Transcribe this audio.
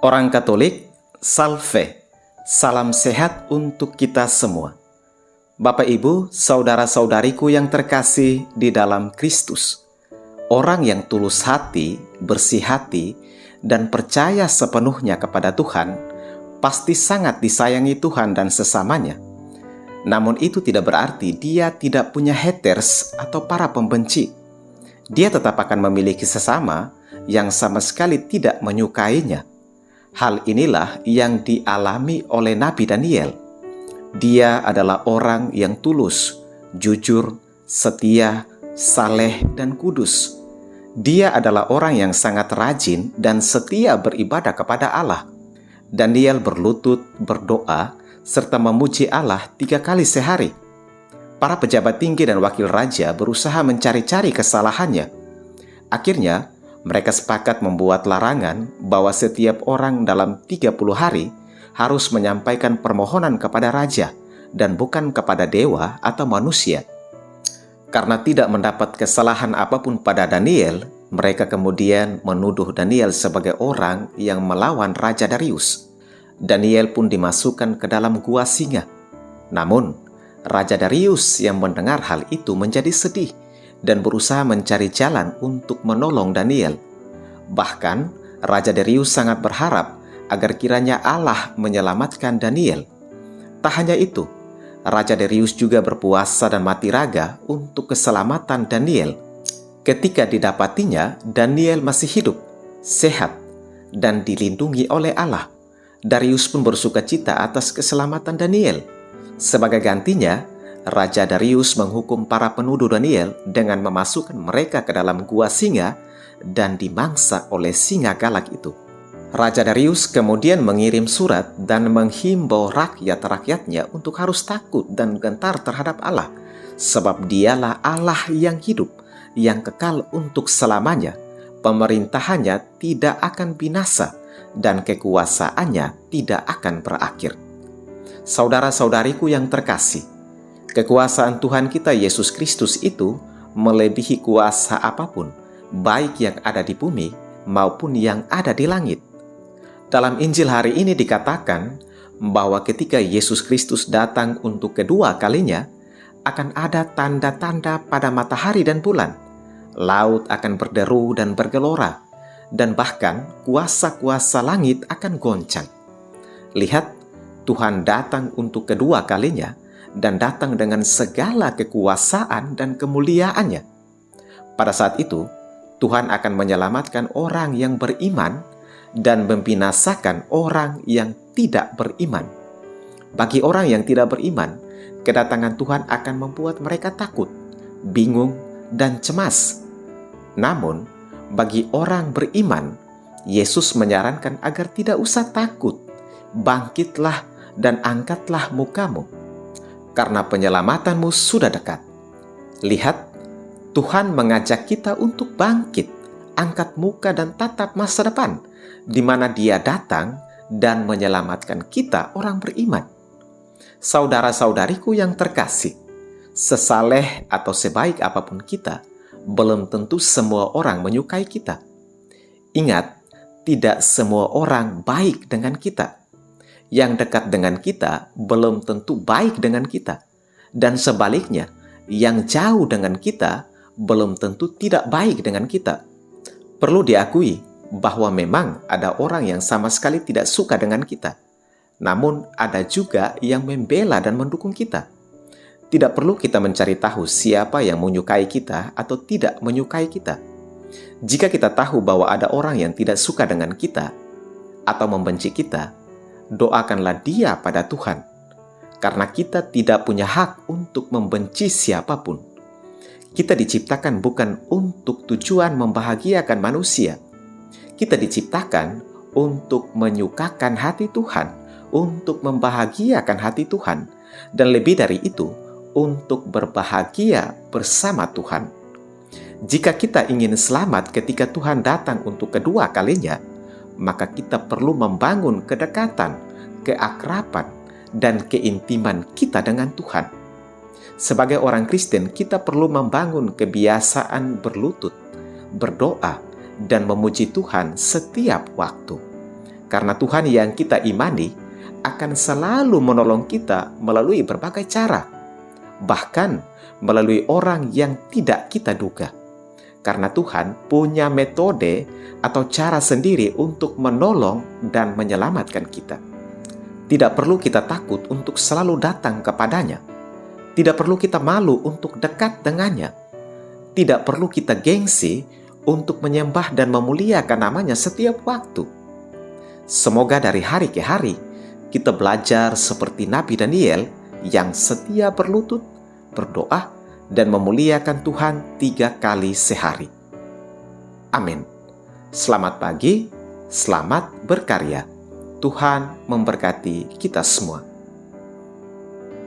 Orang Katolik, Salve, salam sehat untuk kita semua. Bapak Ibu, saudara-saudariku yang terkasih di dalam Kristus, orang yang tulus hati, bersih hati, dan percaya sepenuhnya kepada Tuhan, pasti sangat disayangi Tuhan dan sesamanya. Namun itu tidak berarti dia tidak punya haters atau para pembenci. Dia tetap akan memiliki sesama yang sama sekali tidak menyukainya. Hal inilah yang dialami oleh Nabi Daniel. Dia adalah orang yang tulus, jujur, setia, saleh, dan kudus. Dia adalah orang yang sangat rajin dan setia beribadah kepada Allah. Daniel berlutut, berdoa, serta memuji Allah 3 kali sehari. Para pejabat tinggi dan wakil raja berusaha mencari-cari kesalahannya. Akhirnya, mereka sepakat membuat larangan bahwa setiap orang dalam 30 hari harus menyampaikan permohonan kepada raja dan bukan kepada dewa atau manusia. Karena tidak mendapat kesalahan apapun pada Daniel, mereka kemudian menuduh Daniel sebagai orang yang melawan Raja Darius. Daniel pun dimasukkan ke dalam gua singa. Namun, Raja Darius yang mendengar hal itu menjadi sedih dan berusaha mencari jalan untuk menolong Daniel. Bahkan, Raja Darius sangat berharap agar kiranya Allah menyelamatkan Daniel. Tak hanya itu, Raja Darius juga berpuasa dan mati raga untuk keselamatan Daniel. Ketika didapatinya, Daniel masih hidup, sehat, dan dilindungi oleh Allah. Darius pun bersukacita atas keselamatan Daniel. Sebagai gantinya, Raja Darius menghukum para penuduh Daniel dengan memasukkan mereka ke dalam gua singa dan dimangsa oleh singa galak itu. Raja Darius kemudian mengirim surat dan menghimbau rakyat-rakyatnya untuk harus takut dan gentar terhadap Allah, sebab dialah Allah yang hidup, yang kekal untuk selamanya. Pemerintahannya tidak akan binasa dan kekuasaannya tidak akan berakhir. Saudara-saudariku yang terkasih, kekuasaan Tuhan kita Yesus Kristus itu melebihi kuasa apapun, baik yang ada di bumi maupun yang ada di langit. Dalam Injil hari ini dikatakan bahwa ketika Yesus Kristus datang untuk kedua kalinya, akan ada tanda-tanda pada matahari dan bulan. Laut akan berderu dan bergelora, dan bahkan kuasa-kuasa langit akan goncang. Lihat, Tuhan datang untuk kedua kalinya, dan datang dengan segala kekuasaan dan kemuliaannya. Pada saat itu, Tuhan akan menyelamatkan orang yang beriman dan membinasakan orang yang tidak beriman. Bagi orang yang tidak beriman, kedatangan Tuhan akan membuat mereka takut, bingung, dan cemas. Namun, bagi orang beriman, Yesus menyarankan agar tidak usah takut. Bangkitlah dan angkatlah mukamu, karena penyelamatanmu sudah dekat. Lihat, Tuhan mengajak kita untuk bangkit, angkat muka dan tatap masa depan, di mana Dia datang dan menyelamatkan kita orang beriman. Saudara-saudariku yang terkasih, sesaleh atau sebaik apapun kita, belum tentu semua orang menyukai kita. Ingat, tidak semua orang baik dengan kita. Yang dekat dengan kita belum tentu baik dengan kita. Dan sebaliknya, yang jauh dengan kita belum tentu tidak baik dengan kita. Perlu diakui bahwa memang ada orang yang sama sekali tidak suka dengan kita. Namun ada juga yang membela dan mendukung kita. Tidak perlu kita mencari tahu siapa yang menyukai kita atau tidak menyukai kita. Jika kita tahu bahwa ada orang yang tidak suka dengan kita atau membenci kita, doakanlah dia pada Tuhan, karena kita tidak punya hak untuk membenci siapapun. Kita diciptakan bukan untuk tujuan membahagiakan manusia. Kita diciptakan untuk menyukakan hati Tuhan, untuk membahagiakan hati Tuhan, dan lebih dari itu, untuk berbahagia bersama Tuhan. Jika kita ingin selamat ketika Tuhan datang untuk kedua kalinya, maka kita perlu membangun kedekatan, keakraban, dan keintiman kita dengan Tuhan. Sebagai orang Kristen, kita perlu membangun kebiasaan berlutut, berdoa, dan memuji Tuhan setiap waktu. karena Tuhan yang kita imani akan selalu menolong kita melalui berbagai cara, bahkan melalui orang yang tidak kita duga. Karena Tuhan punya metode atau cara sendiri untuk menolong dan menyelamatkan kita. Tidak perlu kita takut untuk selalu datang kepadanya. Tidak perlu kita malu untuk dekat dengannya. Tidak perlu kita gengsi untuk menyembah dan memuliakan namanya setiap waktu. Semoga dari hari ke hari kita belajar seperti Nabi Daniel yang setia berlutut, berdoa, dan memuliakan Tuhan 3 kali sehari. Amin. Selamat pagi, selamat berkarya. Tuhan memberkati kita semua.